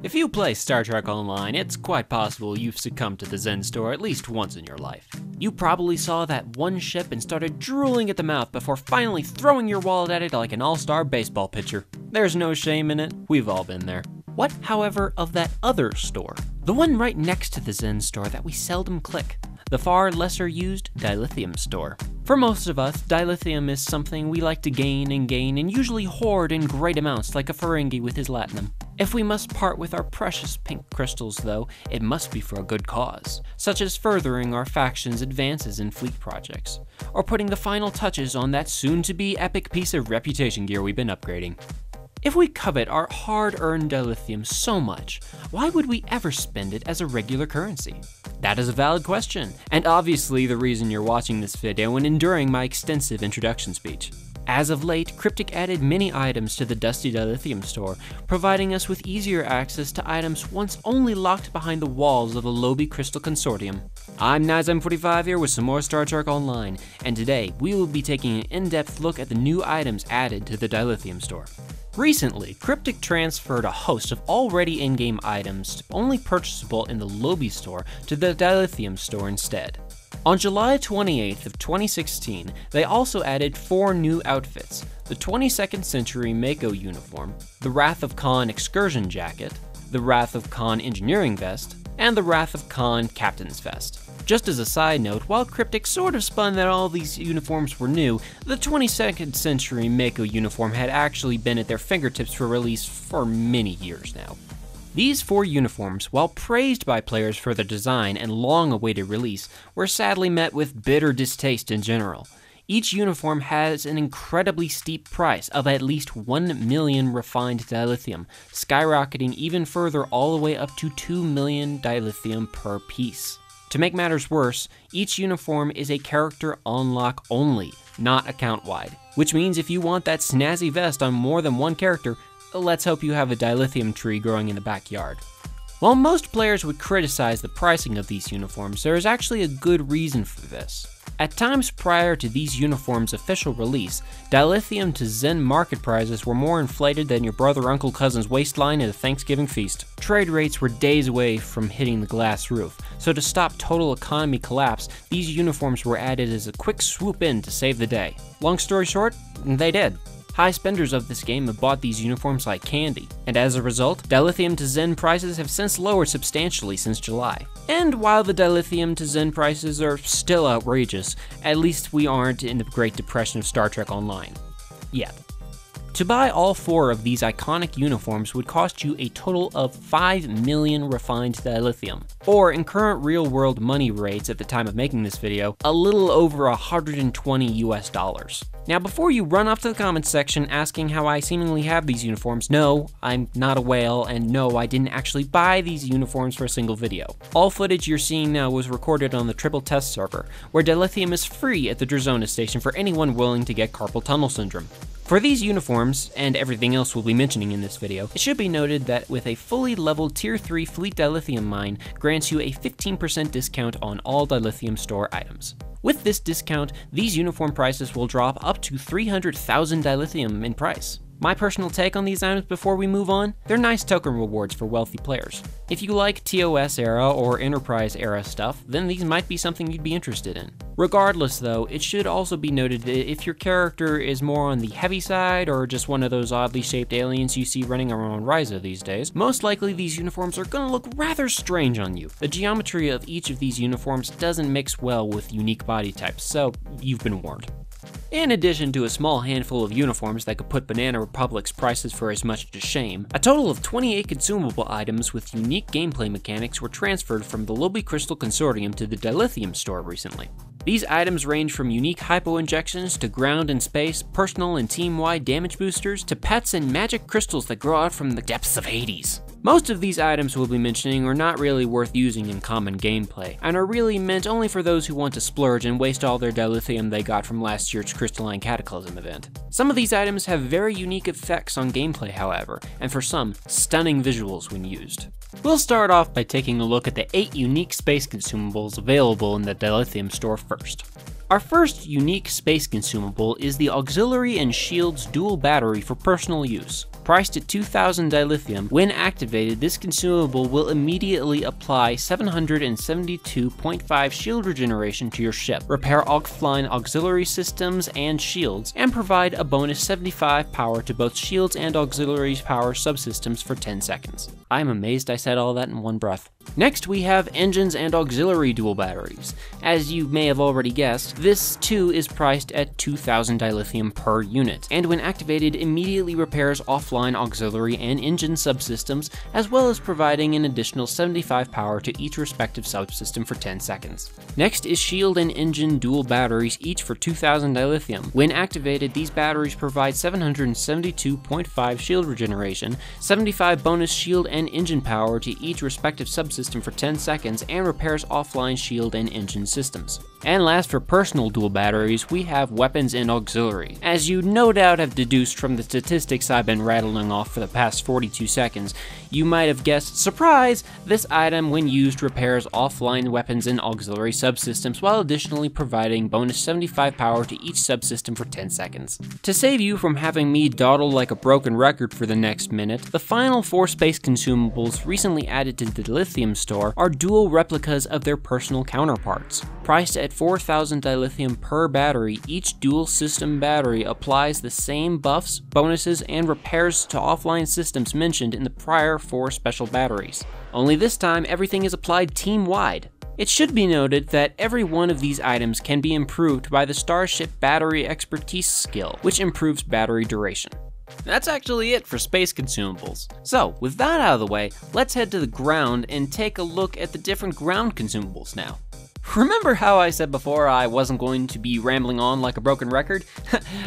If you play Star Trek Online, it's quite possible you've succumbed to the Zen Store at least once in your life. You probably saw that one ship and started drooling at the mouth before finally throwing your wallet at it like an all-star baseball pitcher. There's no shame in it, we've all been there. What, however, of that other store? The one right next to the Zen Store that we seldom click. The far lesser used Dilithium Store. For most of us, dilithium is something we like to gain and usually hoard in great amounts like a Ferengi with his latinum. If we must part with our precious pink crystals though, it must be for a good cause, such as furthering our faction's advances in fleet projects, or putting the final touches on that soon-to-be epic piece of reputation gear we've been upgrading. If we covet our hard-earned dilithium so much, why would we ever spend it as a regular currency? That is a valid question, and obviously the reason you're watching this video and enduring my extensive introduction speech. As of late, Cryptic added many items to the dusty Dilithium Store, providing us with easier access to items once only locked behind the walls of the Lobi Crystal Consortium. I'm Nizam45 here with some more Star Trek Online, and today we will be taking an in-depth look at the new items added to the Dilithium Store. Recently, Cryptic transferred a host of already in-game items only purchasable in the Lobi Store to the Dilithium Store instead. On July 28th of 2016, they also added 4 new outfits: the 22nd Century Mako uniform, the Wrath of Khan excursion jacket, the Wrath of Khan engineering vest, and the Wrath of Khan captain's vest. Just as a side note, while Cryptic sort of spun that all these uniforms were new, the 22nd Century Mako uniform had actually been at their fingertips for release for many years now. These 4 uniforms, while praised by players for their design and long-awaited release, were sadly met with bitter distaste in general. Each uniform has an incredibly steep price of at least 1 million refined dilithium, skyrocketing even further all the way up to 2 million dilithium per piece. To make matters worse, each uniform is a character unlock only, not account-wide, which means if you want that snazzy vest on more than one character, let's hope you have a dilithium tree growing in the backyard. While most players would criticize the pricing of these uniforms, there is actually a good reason for this. At times prior to these uniforms' official release, dilithium to Zen market prices were more inflated than your brother, uncle, cousin's waistline at a Thanksgiving feast. Trade rates were days away from hitting the glass roof, so to stop total economy collapse, these uniforms were added as a quick swoop in to save the day. Long story short, they did. High spenders of this game have bought these uniforms like candy, and as a result, dilithium to Zen prices have since lowered substantially since July. And while the dilithium to Zen prices are still outrageous, at least we aren't in the Great Depression of Star Trek Online. Yet. To buy all 4 of these iconic uniforms would cost you a total of 5 million refined dilithium, or in current real-world money rates at the time of making this video, a little over $120 US. Now before you run off to the comments section asking how I seemingly have these uniforms, no, I'm not a whale, and no, I didn't actually buy these uniforms for a single video. All footage you're seeing now was recorded on the Triple Test server, where dilithium is free at the Drazona station for anyone willing to get carpal tunnel syndrome. For these uniforms, and everything else we'll be mentioning in this video, it should be noted that with a fully leveled Tier 3 Fleet Dilithium mine grants you a 15% discount on all Dilithium Store items. With this discount, these uniform prices will drop up to 300,000 dilithium in price. My personal take on these items before we move on, they're nice token rewards for wealthy players. If you like TOS era or Enterprise era stuff, then these might be something you'd be interested in. Regardless though, it should also be noted that if your character is more on the heavy side or just one of those oddly shaped aliens you see running around Ryza these days, most likely these uniforms are gonna look rather strange on you. The geometry of each of these uniforms doesn't mix well with unique body types, so you've been warned. In addition to a small handful of uniforms that could put Banana Republic's prices for as much to shame, a total of 28 consumable items with unique gameplay mechanics were transferred from the Lobi Crystal Consortium to the Dilithium Store recently. These items range from unique hypo-injections to ground and space, personal and team-wide damage boosters, to pets and magic crystals that grow out from the depths of Hades. Most of these items we'll be mentioning are not really worth using in common gameplay, and are really meant only for those who want to splurge and waste all their dilithium they got from last year's Crystalline Cataclysm event. Some of these items have very unique effects on gameplay, however, and for some, stunning visuals when used. We'll start off by taking a look at the 8 unique space consumables available in the Dilithium Store first. Our first unique space consumable is the Auxiliary and Shields Dual Battery for personal use. Priced at 2,000 dilithium, when activated, this consumable will immediately apply 772.5 shield regeneration to your ship, repair offline auxiliary systems and shields, and provide a bonus 75 power to both shields and auxiliary power subsystems for 10 seconds. I'm amazed I said all that in one breath. Next, we have engines and auxiliary dual batteries. As you may have already guessed, this too is priced at 2,000 dilithium per unit, and when activated immediately repairs offline auxiliary and engine subsystems, as well as providing an additional 75 power to each respective subsystem for 10 seconds. Next is shield and engine dual batteries, each for 2,000 dilithium. When activated, these batteries provide 772.5 shield regeneration, 75 bonus shield and engine power to each respective subsystem for 10 seconds, and repairs offline shield and engine systems. And last, for personal dual batteries, we have weapons and auxiliary. As you no doubt have deduced from the statistics I've been rattling off for the past 42 seconds, you might have guessed, surprise, this item when used repairs offline weapons and auxiliary subsystems while additionally providing bonus 75 power to each subsystem for 10 seconds. To save you from having me dawdle like a broken record for the next minute, the final 4 space consumables recently added to the Dilithium Store are dual replicas of their personal counterparts. Priced at 4,000 dilithium per battery, each dual system battery applies the same buffs, bonuses, and repairs to offline systems mentioned in the prior 4 special batteries. Only this time, everything is applied team-wide. It should be noted that every one of these items can be improved by the Starship Battery Expertise skill, which improves battery duration. That's actually it for space consumables. So, with that out of the way, let's head to the ground and take a look at the different ground consumables now. Remember how I said before I wasn't going to be rambling on like a broken record?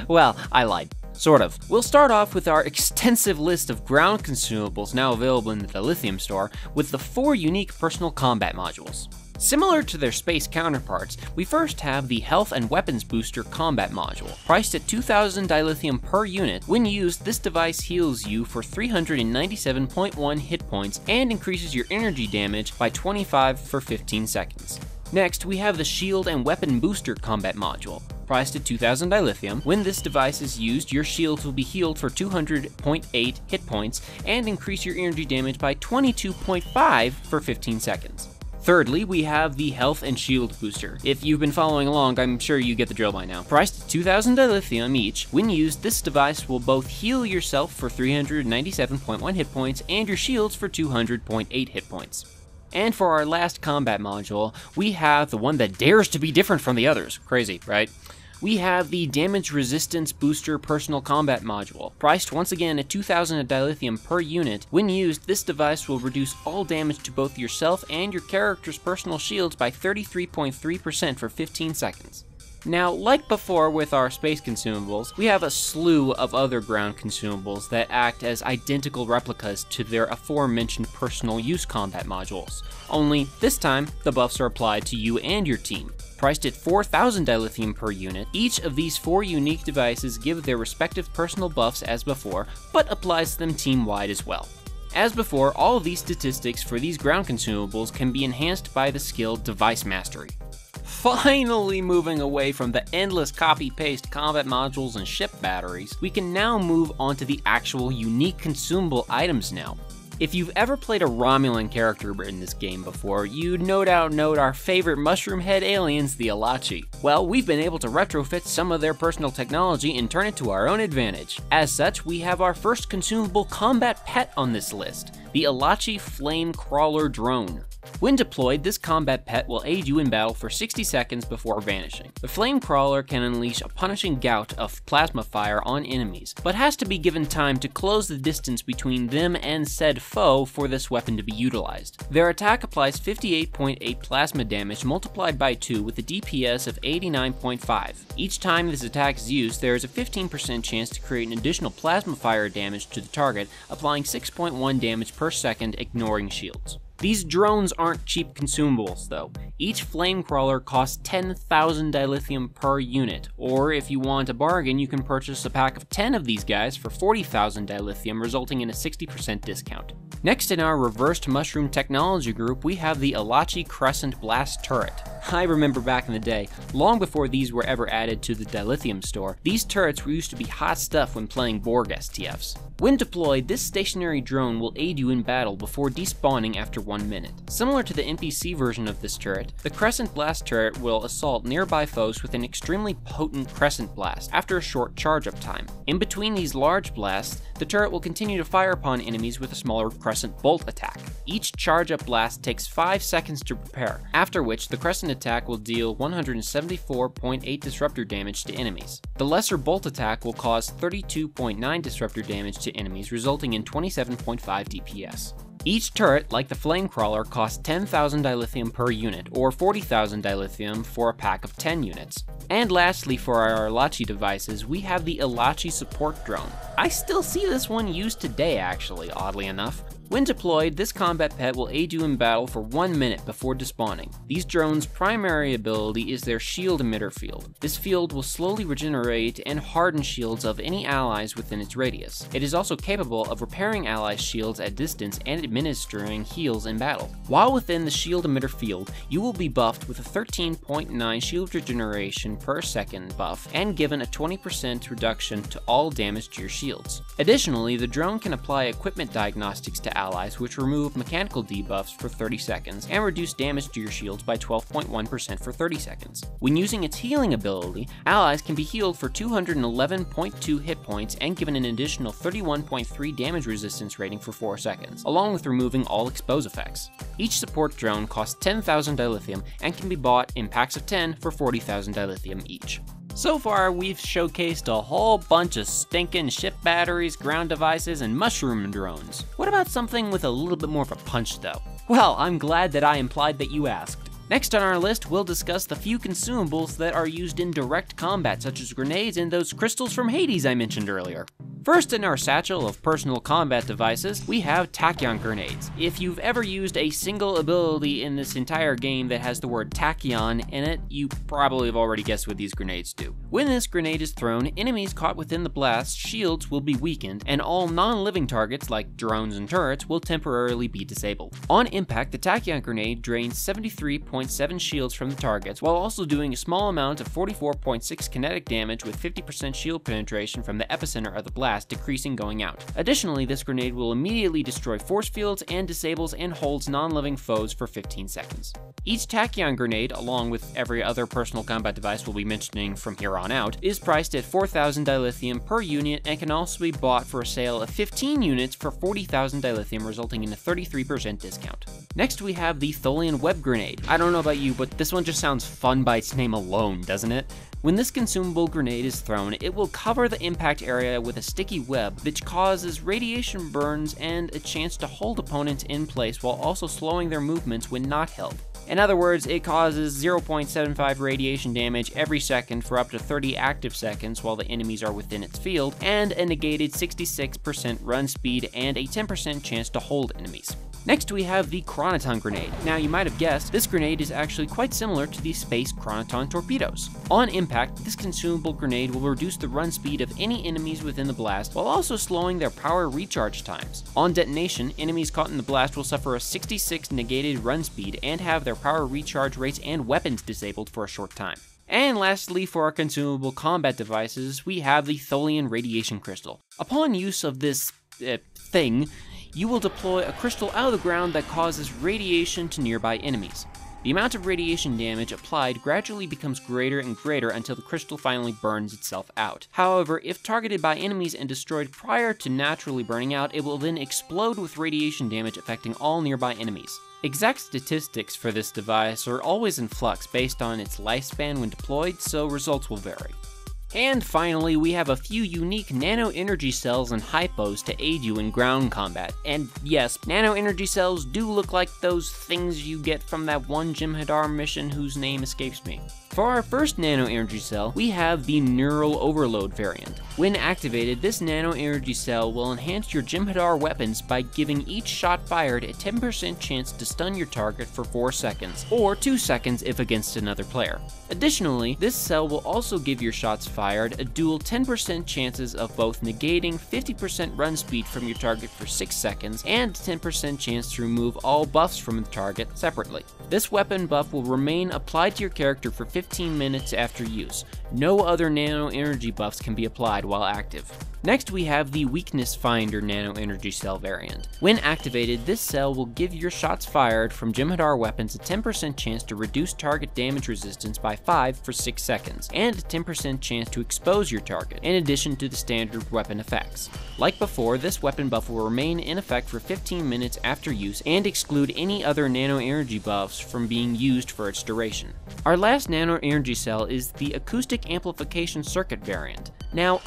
Well, I lied. Sort of. We'll start off with our extensive list of ground consumables now available in the Dilithium Store with the 4 unique personal combat modules. Similar to their space counterparts, we first have the Health and Weapons Booster Combat Module. Priced at 2,000 dilithium per unit, when used, this device heals you for 397.1 hit points and increases your energy damage by 25 for 15 seconds. Next, we have the Shield and Weapon Booster Combat Module. Priced at 2,000 dilithium, when this device is used, your shields will be healed for 200.8 hit points and increase your energy damage by 22.5 for 15 seconds. Thirdly, we have the Health and Shield Booster. If you've been following along, I'm sure you get the drill by now. Priced at 2,000 dilithium each, when used, this device will both heal yourself for 397.1 hit points and your shields for 200.8 hit points. And for our last combat module, we have the one that dares to be different from the others. Crazy, right? We have the Damage Resistance Booster Personal Combat Module. Priced once again at 2,000 dilithium per unit, when used, this device will reduce all damage to both yourself and your character's personal shields by 33.3% for 15 seconds. Now, like before with our space consumables, we have a slew of other ground consumables that act as identical replicas to their aforementioned personal use combat modules. Only, this time, the buffs are applied to you and your team. Priced at 4,000 dilithium per unit, each of these 4 unique devices give their respective personal buffs as before, but applies them team-wide as well. As before, all of these statistics for these ground consumables can be enhanced by the skill Device Mastery. Finally moving away from the endless copy-paste combat modules and ship batteries, we can now move on to the actual unique consumable items now. If you've ever played a Romulan character in this game before, you'd no doubt note our favorite mushroom head aliens, the Alachi. Well, we've been able to retrofit some of their personal technology and turn it to our own advantage. As such, we have our first consumable combat pet on this list, the Alachi Flame Crawler Drone. When deployed, this combat pet will aid you in battle for 60 seconds before vanishing. The flame crawler can unleash a punishing gout of plasma fire on enemies, but has to be given time to close the distance between them and said foe for this weapon to be utilized. Their attack applies 58.8 plasma damage multiplied by 2 with a DPS of 89.5. Each time this attack is used, there is a 15% chance to create an additional plasma fire damage to the target, applying 6.1 damage per second, ignoring shields. These drones aren't cheap consumables though. Each flame crawler costs 10,000 dilithium per unit, or if you want a bargain, you can purchase a pack of 10 of these guys for 40,000 dilithium, resulting in a 60% discount. Next in our reversed mushroom technology group, we have the Alachi Crescent Blast Turret. I remember back in the day, long before these were ever added to the Dilithium Store, these turrets were used to be hot stuff when playing Borg STFs. When deployed, this stationary drone will aid you in battle before despawning after 1 minute. Similar to the NPC version of this turret, the Crescent Blast turret will assault nearby foes with an extremely potent Crescent Blast after a short charge-up time. In between these large blasts, the turret will continue to fire upon enemies with a smaller Crescent Bolt attack. Each charge-up blast takes 5 seconds to prepare, after which the Crescent attack will deal 174.8 disruptor damage to enemies. The lesser Bolt attack will cause 32.9 disruptor damage to enemies, resulting in 27.5 DPS. Each turret, like the Flamecrawler, costs 10,000 dilithium per unit, or 40,000 dilithium for a pack of 10 units. And lastly, for our Elachi devices, we have the Elachi Support Drone. I still see this one used today actually, oddly enough. When deployed, this combat pet will aid you in battle for 1 minute before despawning. These drones' primary ability is their shield emitter field. This field will slowly regenerate and harden shields of any allies within its radius. It is also capable of repairing allies' shields at distance and administering heals in battle. While within the shield emitter field, you will be buffed with a 13.9 shield regeneration per second buff and given a 20% reduction to all damage to your shields. Additionally, the drone can apply equipment diagnostics to allies, which remove mechanical debuffs for 30 seconds and reduce damage to your shields by 12.1% for 30 seconds. When using its healing ability, allies can be healed for 211.2 hit points and given an additional 31.3 damage resistance rating for 4 seconds, along with removing all expose effects. Each support drone costs 10,000 dilithium and can be bought in packs of 10 for 40,000 dilithium each. So far, we've showcased a whole bunch of stinking ship batteries, ground devices, and mushroom drones. What about something with a little bit more of a punch though? Well, I'm glad that I implied that you asked. Next on our list, we'll discuss the few consumables that are used in direct combat, such as grenades and those crystals from Hades I mentioned earlier. First in our satchel of personal combat devices, we have tachyon grenades. If you've ever used a single ability in this entire game that has the word tachyon in it, you probably have already guessed what these grenades do. When this grenade is thrown, enemies caught within the blast shields will be weakened, and all non-living targets like drones and turrets will temporarily be disabled. On impact, the tachyon grenade drains 73.7 shields from the targets, while also doing a small amount of 44.6 kinetic damage with 50% shield penetration from the epicenter of the blast, decreasing going out. Additionally, this grenade will immediately destroy force fields and disables and holds non-living foes for 15 seconds. Each tachyon grenade, along with every other personal combat device we'll be mentioning from here on out, is priced at 4,000 dilithium per unit and can also be bought for a sale of 15 units for 40,000 dilithium, resulting in a 33% discount. Next we have the Tholian Web Grenade. I don't know about you, but this one just sounds fun by its name alone, doesn't it? When this consumable grenade is thrown, it will cover the impact area with a sticky web, which causes radiation burns and a chance to hold opponents in place while also slowing their movements when not held. In other words, it causes 0.75 radiation damage every second for up to 30 active seconds while the enemies are within its field, and a negated 66% run speed and a 10% chance to hold enemies. Next we have the Chronoton Grenade. Now you might have guessed, this grenade is actually quite similar to the Space Chronoton torpedoes. On impact, this consumable grenade will reduce the run speed of any enemies within the blast while also slowing their power recharge times. On detonation, enemies caught in the blast will suffer a 66 negated run speed and have their power recharge rates and weapons disabled for a short time. And lastly, for our consumable combat devices, we have the Tholian Radiation Crystal. Upon use of this thing, you will deploy a crystal out of the ground that causes radiation to nearby enemies. The amount of radiation damage applied gradually becomes greater and greater until the crystal finally burns itself out. However, if targeted by enemies and destroyed prior to naturally burning out, it will then explode with radiation damage affecting all nearby enemies. Exact statistics for this device are always in flux based on its lifespan when deployed, so results will vary. And finally, we have a few unique nano energy cells and hypos to aid you in ground combat. And yes, nano energy cells do look like those things you get from that one Jim Hadar mission whose name escapes me. For our first Nano Energy Cell, we have the Neural Overload variant. When activated, this Nano Energy Cell will enhance your Jem'Hadar weapons by giving each shot fired a 10% chance to stun your target for 4 seconds, or 2 seconds if against another player. Additionally, this cell will also give your shots fired a dual 10% chances of both negating 50% run speed from your target for 6 seconds and 10% chance to remove all buffs from the target separately. This weapon buff will remain applied to your character for 15 minutes after use. No other Nano Energy buffs can be applied while active. Next, we have the Weakness Finder Nano Energy Cell variant. When activated, this cell will give your shots fired from Jem'Hadar weapons a 10% chance to reduce target damage resistance by 5 for 6 seconds, and a 10% chance to expose your target, in addition to the standard weapon effects. Like before, this weapon buff will remain in effect for 15 minutes after use and exclude any other Nano Energy buffs from being used for its duration. Our last Nano Energy Cell is the Acoustic Amplification Circuit variant. Now,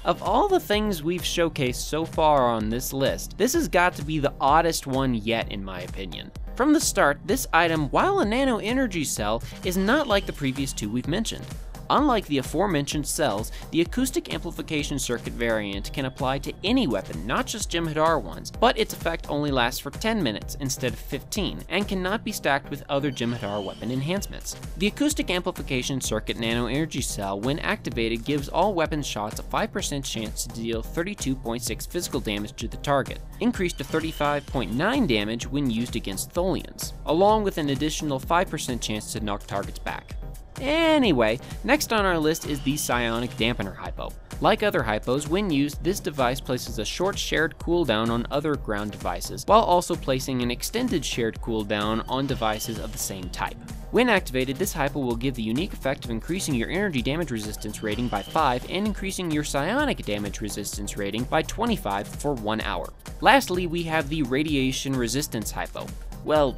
of all the things we've showcased so far on this list, this has got to be the oddest one yet in my opinion. From the start, this item, while a Nano Energy Cell, is not like the previous two we've mentioned. Unlike the aforementioned cells, the Acoustic Amplification Circuit variant can apply to any weapon, not just Jem'Hadar ones, but its effect only lasts for 10 minutes instead of 15, and cannot be stacked with other Jem'Hadar weapon enhancements. The Acoustic Amplification Circuit Nano Energy Cell, when activated, gives all weapon shots a 5% chance to deal 32.6 physical damage to the target, increased to 35.9 damage when used against Tholians, along with an additional 5% chance to knock targets back. Anyway, next on our list is the Psionic Dampener Hypo. Like other hypos, when used, this device places a short shared cooldown on other ground devices, while also placing an extended shared cooldown on devices of the same type. When activated, this hypo will give the unique effect of increasing your energy damage resistance rating by 5 and increasing your psionic damage resistance rating by 25 for 1 hour. Lastly, we have the Radiation Resistance Hypo. Well,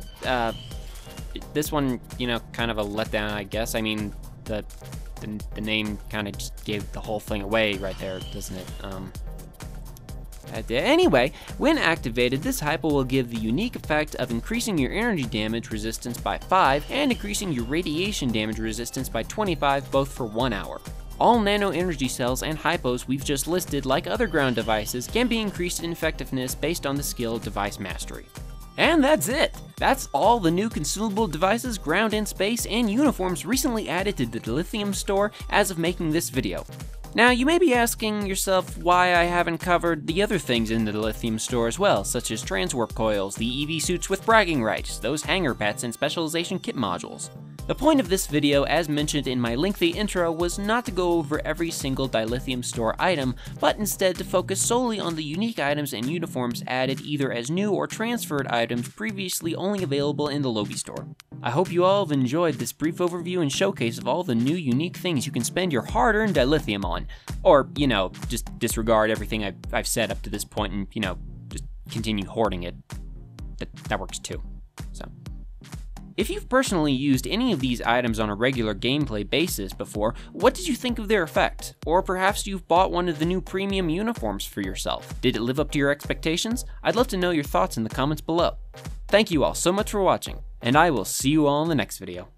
this one, kind of a letdown, I guess. I mean, the name kind of just gave the whole thing away right there, doesn't it? Anyway, when activated, this hypo will give the unique effect of increasing your energy damage resistance by 5 and increasing your radiation damage resistance by 25, both for 1 hour. All Nano Energy Cells and hypos we've just listed, like other ground devices, can be increased in effectiveness based on the skill Device Mastery. And that's it! That's all the new consumable devices, ground and space, and uniforms recently added to the Dilithium Store as of making this video. Now, you may be asking yourself why I haven't covered the other things in the Dilithium Store as well, such as transwarp coils, the EV suits with bragging rights, those hanger pets, and specialization kit modules. The point of this video, as mentioned in my lengthy intro, was not to go over every single Dilithium Store item, but instead to focus solely on the unique items and uniforms added either as new or transferred items previously only available in the Lobi Store. I hope you all have enjoyed this brief overview and showcase of all the new unique things you can spend your hard-earned Dilithium on. Or, just disregard everything I've said up to this point and, just continue hoarding it. That works too, so. If you've personally used any of these items on a regular gameplay basis before, what did you think of their effect? Or perhaps you've bought one of the new premium uniforms for yourself. Did it live up to your expectations? I'd love to know your thoughts in the comments below. Thank you all so much for watching, and I will see you all in the next video.